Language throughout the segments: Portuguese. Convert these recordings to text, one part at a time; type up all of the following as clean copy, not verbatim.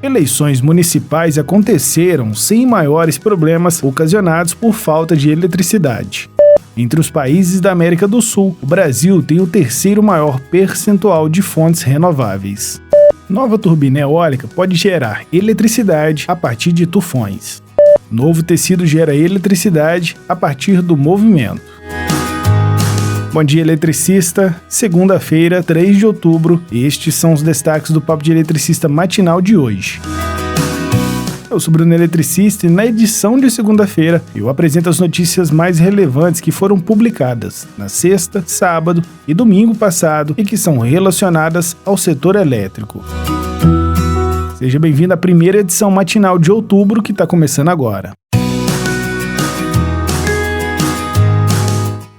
Eleições municipais aconteceram sem maiores problemas ocasionados por falta de eletricidade. Entre os países da América do Sul, o Brasil tem o terceiro maior percentual de fontes renováveis. Nova turbina eólica pode gerar eletricidade a partir de tufões. Novo tecido gera eletricidade a partir do movimento. Bom dia, eletricista. Segunda-feira, 3 de outubro. Estes são os destaques do Papo de Eletricista matinal de hoje. Eu sou Bruno Eletricista e na edição de segunda-feira eu apresento as notícias mais relevantes que foram publicadas na sexta, sábado e domingo passado e que são relacionadas ao setor elétrico. Seja bem-vindo à primeira edição matinal de outubro que está começando agora.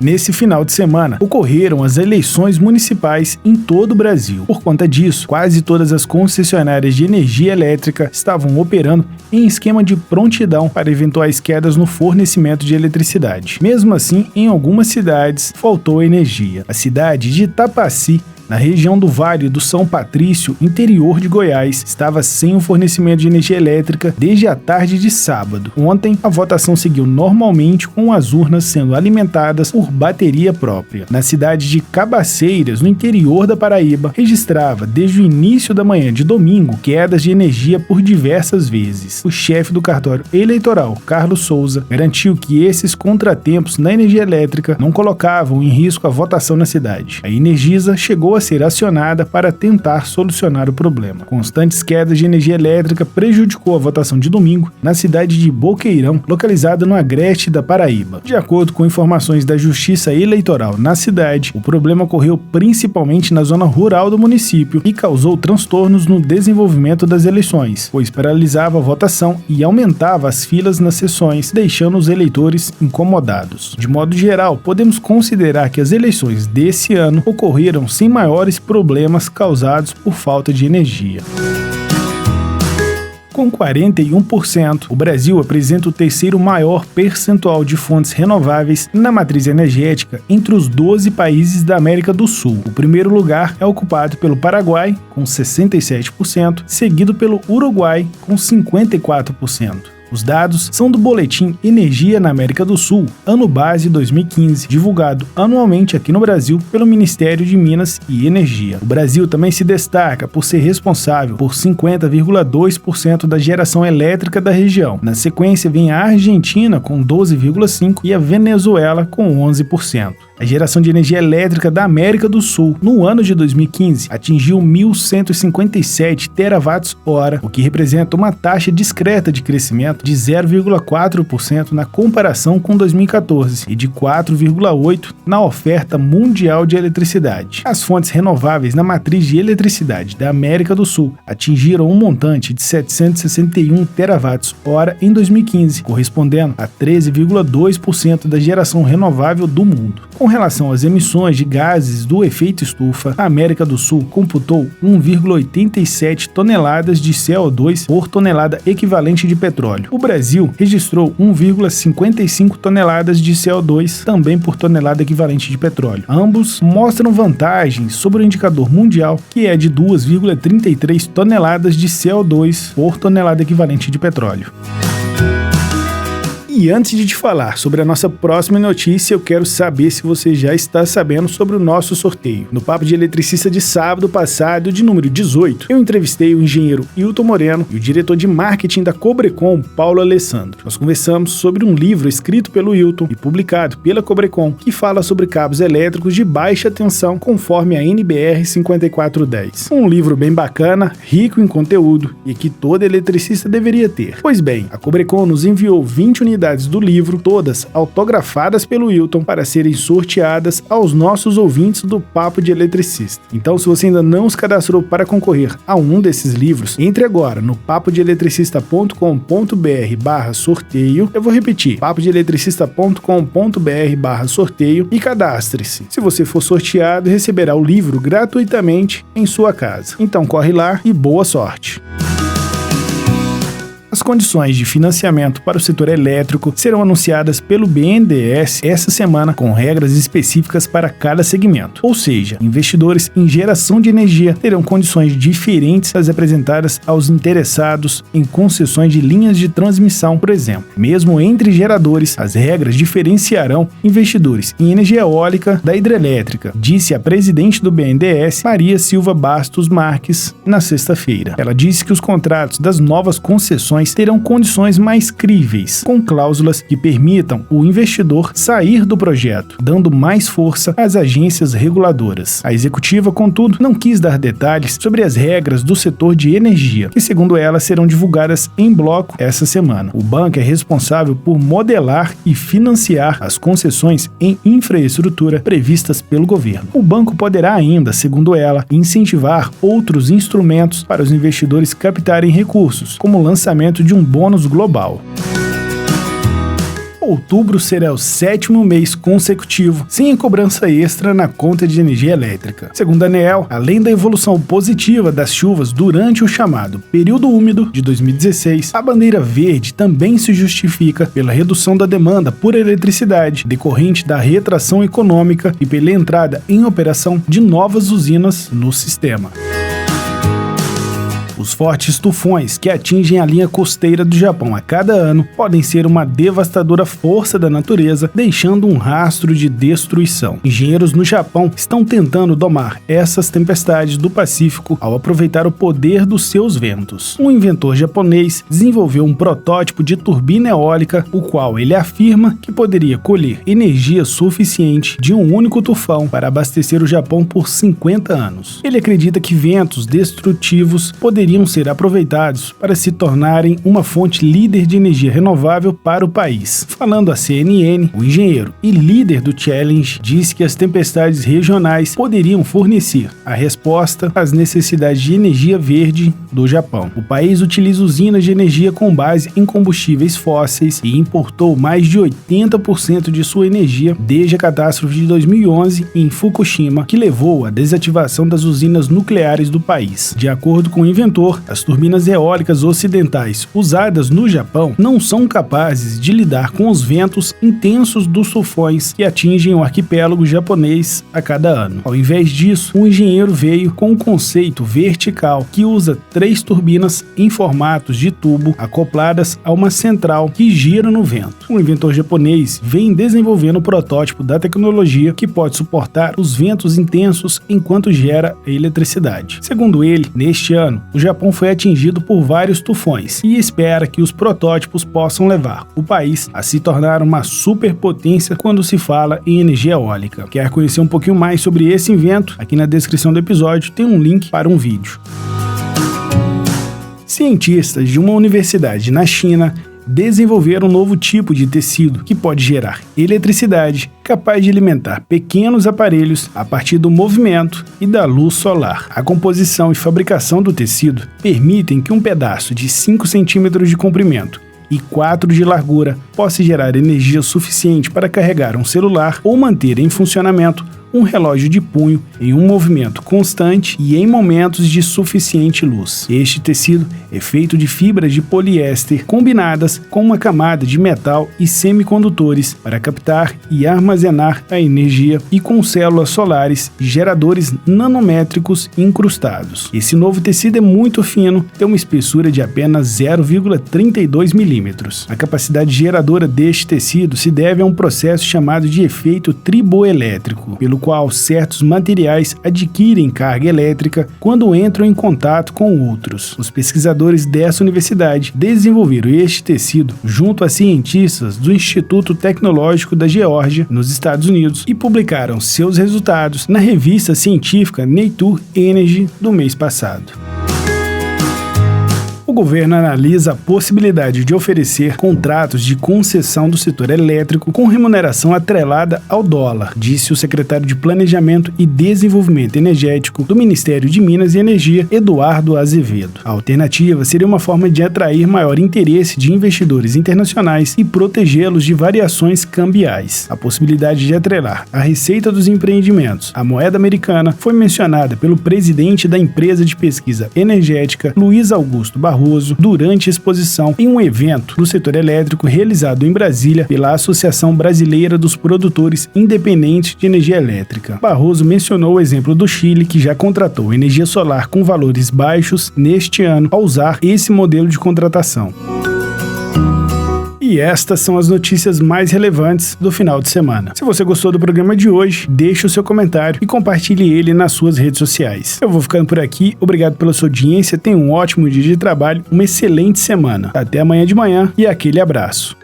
Nesse final de semana, ocorreram as eleições municipais em todo o Brasil. Por conta disso, quase todas as concessionárias de energia elétrica estavam operando em esquema de prontidão para eventuais quedas no fornecimento de eletricidade. Mesmo assim, em algumas cidades, faltou energia. A cidade de Itapaci, na região do Vale do São Patrício, interior de Goiás, estava sem o fornecimento de energia elétrica desde a tarde de sábado. Ontem, a votação seguiu normalmente com as urnas sendo alimentadas por bateria própria. Na cidade de Cabaceiras, no interior da Paraíba, registrava desde o início da manhã de domingo quedas de energia por diversas vezes. O chefe do cartório eleitoral, Carlos Souza, garantiu que esses contratempos na energia elétrica não colocavam em risco a votação na cidade. A Energisa chegou a ser acionada para tentar solucionar o problema. Constantes quedas de energia elétrica prejudicou a votação de domingo na cidade de Boqueirão, localizada no agreste da Paraíba. De acordo com informações da Justiça Eleitoral na cidade, o problema ocorreu principalmente na zona rural do município e causou transtornos no desenvolvimento das eleições, pois paralisava a votação e aumentava as filas nas sessões, deixando os eleitores incomodados. De modo geral, podemos considerar que as eleições desse ano ocorreram sem maiores problemas causados por falta de energia. Com 41%, o Brasil apresenta o terceiro maior percentual de fontes renováveis na matriz energética entre os 12 países da América do Sul. O primeiro lugar é ocupado pelo Paraguai, com 67%, seguido pelo Uruguai, com 54%. Os dados são do boletim Energia na América do Sul, ano base 2015, divulgado anualmente aqui no Brasil pelo Ministério de Minas e Energia. O Brasil também se destaca por ser responsável por 50,2% da geração elétrica da região. Na sequência vem a Argentina com 12,5% e a Venezuela com 11%. A geração de energia elétrica da América do Sul, no ano de 2015, atingiu 1.157 terawatts-hora, o que representa uma taxa discreta de crescimento de 0,4% na comparação com 2014 e de 4,8% na oferta mundial de eletricidade. As fontes renováveis na matriz de eletricidade da América do Sul atingiram um montante de 761 terawatts-hora em 2015, correspondendo a 13,2% da geração renovável do mundo. Com relação às emissões de gases do efeito estufa, a América do Sul computou 1,87 toneladas de CO2 por tonelada equivalente de petróleo. O Brasil registrou 1,55 toneladas de CO2 também por tonelada equivalente de petróleo. Ambos mostram vantagens sobre o indicador mundial, que é de 2,33 toneladas de CO2 por tonelada equivalente de petróleo. E antes de te falar sobre a nossa próxima notícia, eu quero saber se você já está sabendo sobre o nosso sorteio. No Papo de Eletricista de sábado passado, de número 18, eu entrevistei o engenheiro Hilton Moreno e o diretor de marketing da Cobrecon, Paulo Alessandro. Nós conversamos sobre um livro escrito pelo Hilton e publicado pela Cobrecon, que fala sobre cabos elétricos de baixa tensão conforme a NBR 5410. Um livro bem bacana, rico em conteúdo e que todo eletricista deveria ter. Pois bem, a Cobrecon nos enviou 20 unidades do livro, todas autografadas pelo Hilton, para serem sorteadas aos nossos ouvintes do Papo de Eletricista. Então, se você ainda não se cadastrou para concorrer a um desses livros, entre agora no papodeeletricista.com.br/sorteio. Eu vou repetir, papodeeletricista.com.br/sorteio e cadastre-se. Se você for sorteado, receberá o livro gratuitamente em sua casa. Então corre lá e boa sorte! As condições de financiamento para o setor elétrico serão anunciadas pelo BNDES essa semana, com regras específicas para cada segmento. Ou seja, investidores em geração de energia terão condições diferentes das apresentadas aos interessados em concessões de linhas de transmissão, por exemplo. Mesmo entre geradores, as regras diferenciarão investidores em energia eólica da hidrelétrica, disse a presidente do BNDES, Maria Silva Bastos Marques, na sexta-feira. Ela disse que os contratos das novas concessões terão condições mais críveis, com cláusulas que permitam o investidor sair do projeto, dando mais força às agências reguladoras. A executiva, contudo, não quis dar detalhes sobre as regras do setor de energia, que, segundo ela, serão divulgadas em bloco essa semana. O banco é responsável por modelar e financiar as concessões em infraestrutura previstas pelo governo. O banco poderá ainda, segundo ela, incentivar outros instrumentos para os investidores captarem recursos, como o lançamento de um bônus global. Outubro será o 7º mês consecutivo sem cobrança extra na conta de energia elétrica. Segundo a ANEEL, além da evolução positiva das chuvas durante o chamado período úmido de 2016, a bandeira verde também se justifica pela redução da demanda por eletricidade decorrente da retração econômica e pela entrada em operação de novas usinas no sistema. Os fortes tufões que atingem a linha costeira do Japão a cada ano podem ser uma devastadora força da natureza, deixando um rastro de destruição. Engenheiros no Japão estão tentando domar essas tempestades do Pacífico ao aproveitar o poder dos seus ventos. Um inventor japonês desenvolveu um protótipo de turbina eólica, o qual ele afirma que poderia colher energia suficiente de um único tufão para abastecer o Japão por 50 anos. Ele acredita que ventos destrutivos poderiam ser aproveitados para se tornarem uma fonte líder de energia renovável para o país. Falando à CNN, o engenheiro e líder do Challenge disse que as tempestades regionais poderiam fornecer a resposta às necessidades de energia verde do Japão. O país utiliza usinas de energia com base em combustíveis fósseis e importou mais de 80% de sua energia desde a catástrofe de 2011 em Fukushima, que levou à desativação das usinas nucleares do país. De acordo com o inventor, as turbinas eólicas ocidentais usadas no Japão não são capazes de lidar com os ventos intensos dos tufões que atingem o arquipélago japonês a cada ano. Ao invés disso, o engenheiro veio com um conceito vertical que usa 3 turbinas em formatos de tubo acopladas a uma central que gira no vento. O inventor japonês vem desenvolvendo o protótipo da tecnologia que pode suportar os ventos intensos enquanto gera a eletricidade. Segundo ele, neste ano, o Japão foi atingido por vários tufões e espera que os protótipos possam levar o país a se tornar uma superpotência quando se fala em energia eólica. Quer conhecer um pouquinho mais sobre esse invento? Aqui na descrição do episódio tem um link para um vídeo. Cientistas de uma universidade na China desenvolveram um novo tipo de tecido que pode gerar eletricidade, capaz de alimentar pequenos aparelhos a partir do movimento e da luz solar. A composição e fabricação do tecido permitem que um pedaço de 5 centímetros de comprimento e 4 de largura possa gerar energia suficiente para carregar um celular ou manter em funcionamento um relógio de punho em um movimento constante e em momentos de suficiente luz. Este tecido é feito de fibras de poliéster combinadas com uma camada de metal e semicondutores para captar e armazenar a energia e com células solares e geradores nanométricos incrustados. Esse novo tecido é muito fino, tem uma espessura de apenas 0,32 milímetros. A capacidade geradora deste tecido se deve a um processo chamado de efeito triboelétrico, pelo qual certos materiais adquirem carga elétrica quando entram em contato com outros. Os pesquisadores dessa universidade desenvolveram este tecido junto a cientistas do Instituto Tecnológico da Geórgia, nos Estados Unidos, e publicaram seus resultados na revista científica Nature Energy do mês passado. O governo analisa a possibilidade de oferecer contratos de concessão do setor elétrico com remuneração atrelada ao dólar, disse o secretário de Planejamento e Desenvolvimento Energético do Ministério de Minas e Energia, Eduardo Azevedo. A alternativa seria uma forma de atrair maior interesse de investidores internacionais e protegê-los de variações cambiais. A possibilidade de atrelar a receita dos empreendimentos à moeda americana foi mencionada pelo presidente da empresa de pesquisa energética, Luiz Augusto Barroso, Barroso durante a exposição em um evento do setor elétrico realizado em Brasília pela Associação Brasileira dos Produtores Independentes de Energia Elétrica. Barroso mencionou o exemplo do Chile, que já contratou energia solar com valores baixos neste ano ao usar esse modelo de contratação. E estas são as notícias mais relevantes do final de semana. Se você gostou do programa de hoje, deixe o seu comentário e compartilhe ele nas suas redes sociais. Eu vou ficando por aqui, obrigado pela sua audiência, tenha um ótimo dia de trabalho, uma excelente semana. Até amanhã de manhã e aquele abraço.